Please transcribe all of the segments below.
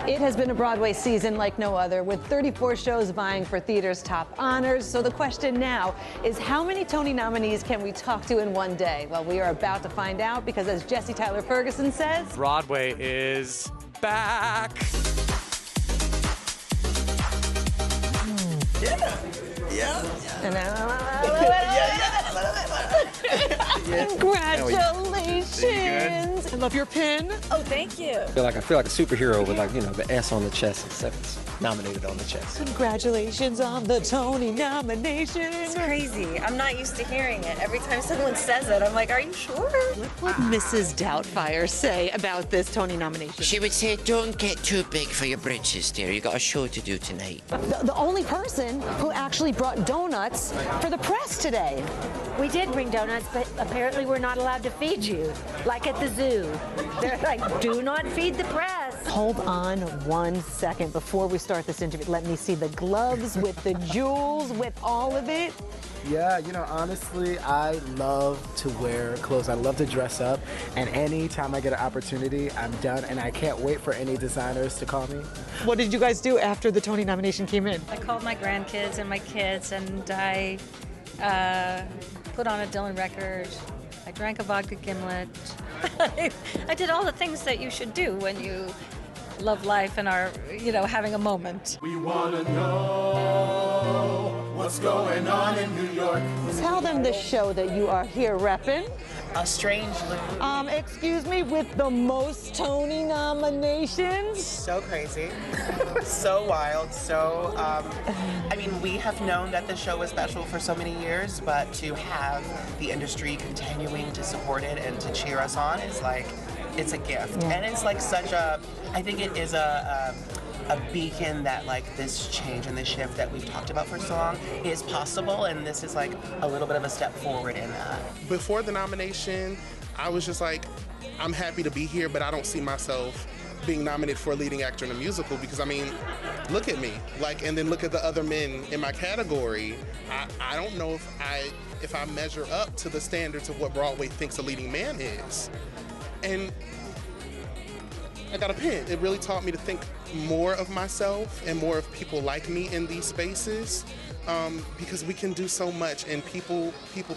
It has been a Broadway season like no other, with 34 shows vying for theater's top honors. So the question now is, how many Tony nominees can we talk to in one day? Well, we are about to find out, because as Jesse Tyler Ferguson says, Broadway is back. Congratulations! I love your pin. Oh, thank you. I feel like a superhero with, like, you know, the S on the chest and stuff nominated on the chest. Congratulations on the Tony nomination. It's crazy. I'm not used to hearing it. Every time someone says it, I'm like, are you sure? What would Mrs. Doubtfire say about this Tony nomination? She would say, don't get too big for your britches, dear. You got a show to do tonight. The only person who actually brought donuts for the press today. We did bring donuts, but apparently we're not allowed to feed you, like at the zoo. They're like, do not feed the press. Hold on 1 second before we start this interview. Let me see the gloves with the jewels, with all of it. Yeah, you know, honestly, I love to wear clothes. I love to dress up, and anytime I get an opportunity, I'm done, and I can't wait for any designers to call me. What did you guys do after the Tony nomination came in? I called my grandkids and my kids, and I put on a Dylan record. I drank a vodka gimlet. I did all the things that you should do when you love life and are, you know, having a moment. We want to know what's going on in New York. Tell them the show that you are here repping. A Strange Loop. Excuse me, with the most Tony nominations. So crazy, so wild, so, I mean, we have known that the show was special for so many years, but to have the industry continuing to support it and to cheer us on is like, it's a gift. Yeah. And it's like such a, I think it is a beacon that, like, this change and this shift that we've talked about for so long is possible, and this is like a little bit of a step forward in that. Before the nomination, I was just like, I'm happy to be here, but I don't see myself being nominated for a leading actor in a musical, because I mean, look at me, like, and then look at the other men in my category. I don't know if I measure up to the standards of what Broadway thinks a leading man is. And I got a pin. It really taught me to think more of myself and more of people like me in these spaces, because we can do so much, and people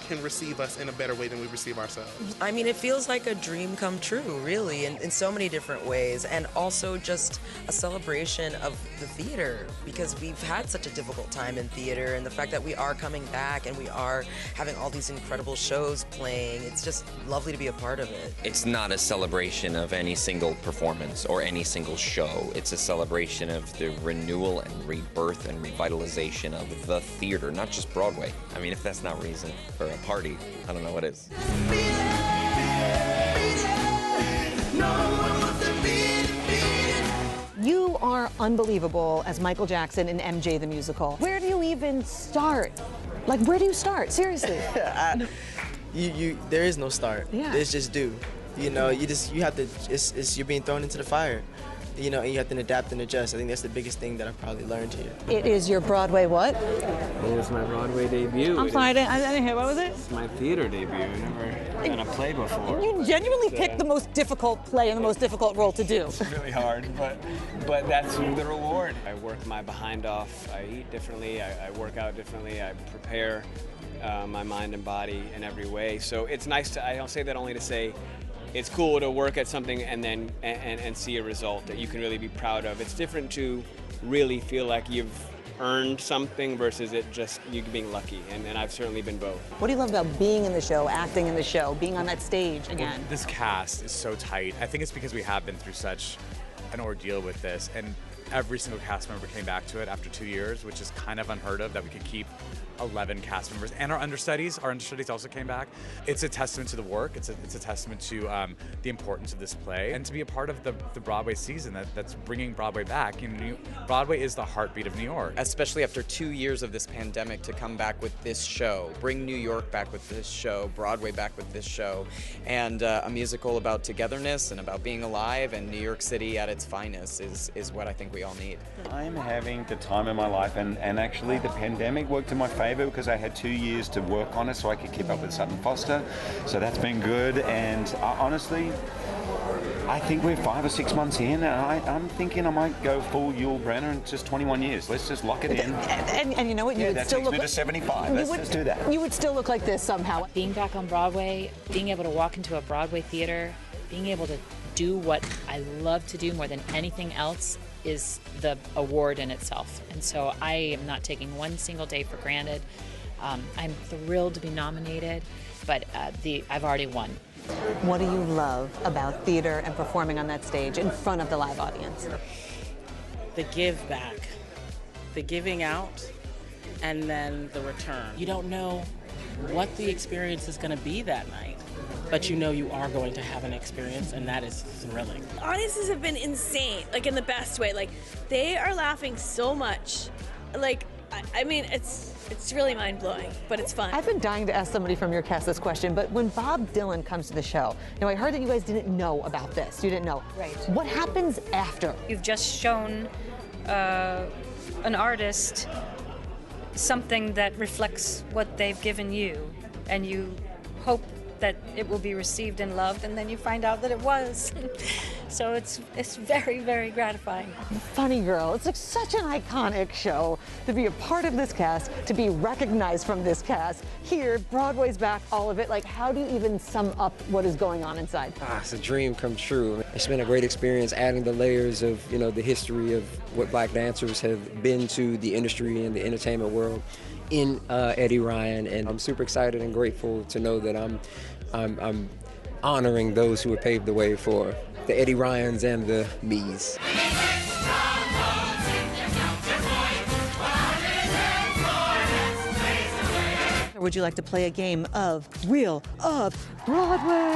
can receive us in a better way than we receive ourselves. I mean, it feels like a dream come true, really, in so many different ways, and also just a celebration of the theater, because we've had such a difficult time in theater, and the fact that we are coming back and we are having all these incredible shows playing, it's just lovely to be a part of it. It's not a celebration of any single performance or any single show. It's a celebration of the renewal and rebirth and revitalization of the theater, not just Broadway. I mean, if that's not reason for a party, I don't know what is. You are unbelievable as Michael Jackson in MJ the Musical. Where do you even start? Like, where do you start? Seriously. There is no start. Yeah. It's just do. You know, you have to, you're being thrown into the fire. You know, and you have to adapt and adjust. I think that's the biggest thing that I've probably learned here. It is your Broadway what? It was my Broadway debut. I'm sorry, I didn't hear. What was it? It's my theater debut. I've never done a play before. You genuinely picked the most difficult play and the most difficult role to do. It's really hard, but that's the reward. I work my behind off. I eat differently. I work out differently. I prepare my mind and body in every way. So it's nice to, I don't say that only to say, it's cool to work at something and then and see a result that you can really be proud of. It's different to really feel like you've earned something versus it just you being lucky, and I've certainly been both. What do you love about being in the show, acting in the show, being on that stage again? Well, this cast is so tight. I think it's because we have been through such an ordeal with this, and every single cast member came back to it after 2 years, which is kind of unheard of, that we could keep 11 cast members, and our understudies also came back. It's a testament to the work. It's a testament to the importance of this play, and to be a part of the Broadway season that's bringing Broadway back. You know, Broadway is the heartbeat of New York. Especially after 2 years of this pandemic, to come back with this show, bring New York back with this show, Broadway back with this show, and a musical about togetherness and about being alive, and New York City at its finest is what I think we all need. I'm having the time of my life, and actually the pandemic worked in my favor because I had 2 years to work on it so I could keep up with Sutton Foster. So that's been good, and honestly, I think we're 5 or 6 months in, and I'm thinking I might go full Yul Brynner in just 21 years. Let's just lock it in. And you know what? You would that still takes look me to 75. Let's do that. You would still look like this somehow. Being back on Broadway, being able to walk into a Broadway theater, being able to do what I love to do more than anything else is the award in itself. And so I am not taking one single day for granted. I'm thrilled to be nominated, but I've already won. What do you love about theater and performing on that stage in front of the live audience? The give back, the giving out, and then the return. You don't know what the experience is going to be that night, but you know you are going to have an experience, and that is thrilling. Audiences have been insane, like in the best way. Like, they are laughing so much. Like, I mean, it's really mind-blowing, but it's fun. I've been dying to ask somebody from your cast this question, but when Bob Dylan comes to the show, I heard that you guys didn't know about this. You didn't know. Right. What happens after? You've just shown an artist something that reflects what they've given you, and you hope that it will be received and loved, and then you find out that it was. So it's very, very gratifying. Funny Girl, it's like such an iconic show to be a part of this cast, to be recognized from this cast. Here, Broadway's Back, all of it. Like, how do you even sum up what is going on inside? It's a dream come true. It's been a great experience adding the layers of, the history of what black dancers have been to the industry and the entertainment world in Eddie Ryan, and I'm super excited and grateful to know that I'm honoring those who have paved the way for the Eddie Ryans and the me's. Would you like to play a game of Wheel of Broadway?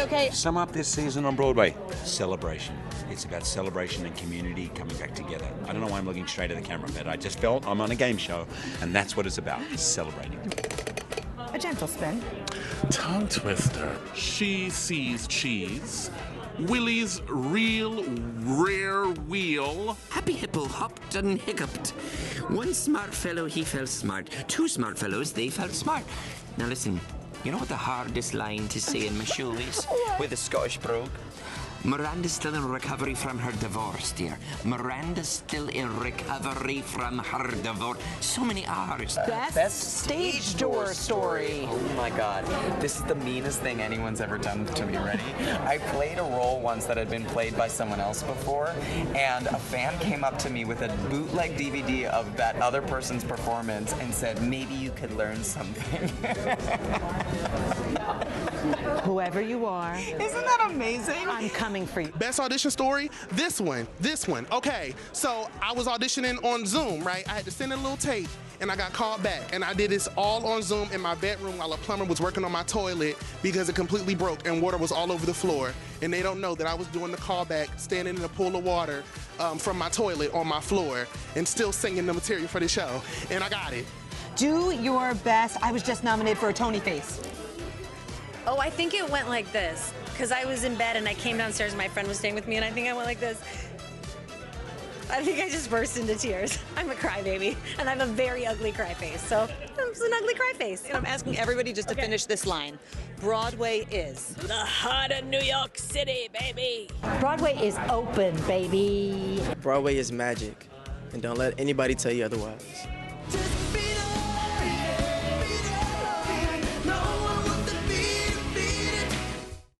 Okay. Sum up this season on Broadway. Celebration. It's about celebration and community coming back together. I don't know why I'm looking straight at the camera, but I just felt I'm on a game show, and that's what it's about, celebrating. A gentle spin. Tongue twister. She sees cheese. Willie's real rare wheel. Happy Hippo hopped and hiccuped. One smart fellow, he felt smart. Two smart fellows, they felt smart. Now listen, you know what the hardest line to say in my show is? With a Scottish brogue. Miranda's still in recovery from her divorce, dear. Miranda's still in recovery from her divorce. So many R's. Best stage door story. Oh my God. This is the meanest thing anyone's ever done to me. Ready? I played a role once that had been played by someone else before, and a fan came up to me with a bootleg DVD of that other person's performance and said, maybe you could learn something. Whoever you are. Isn't that amazing? I'm coming for you. Best audition story? This one. Okay, so I was auditioning on Zoom, right? I had to send in a little tape, and I got called back. And I did this all on Zoom in my bedroom while a plumber was working on my toilet because it completely broke and water was all over the floor. And they don't know that I was doing the callback, standing in a pool of water from my toilet on my floor and still singing the material for the show. And I got it. Do your best. I was just nominated for a Tony face. Oh, I think it went like this. Because I was in bed and I came downstairs and my friend was staying with me, and I think I went like this. I think I just burst into tears. I'm a crybaby, and I have a very ugly cry face, so it's an ugly cry face. I'm asking everybody just to finish this line. Broadway is the heart of New York City, baby. Broadway is open, baby. Broadway is magic, and don't let anybody tell you otherwise.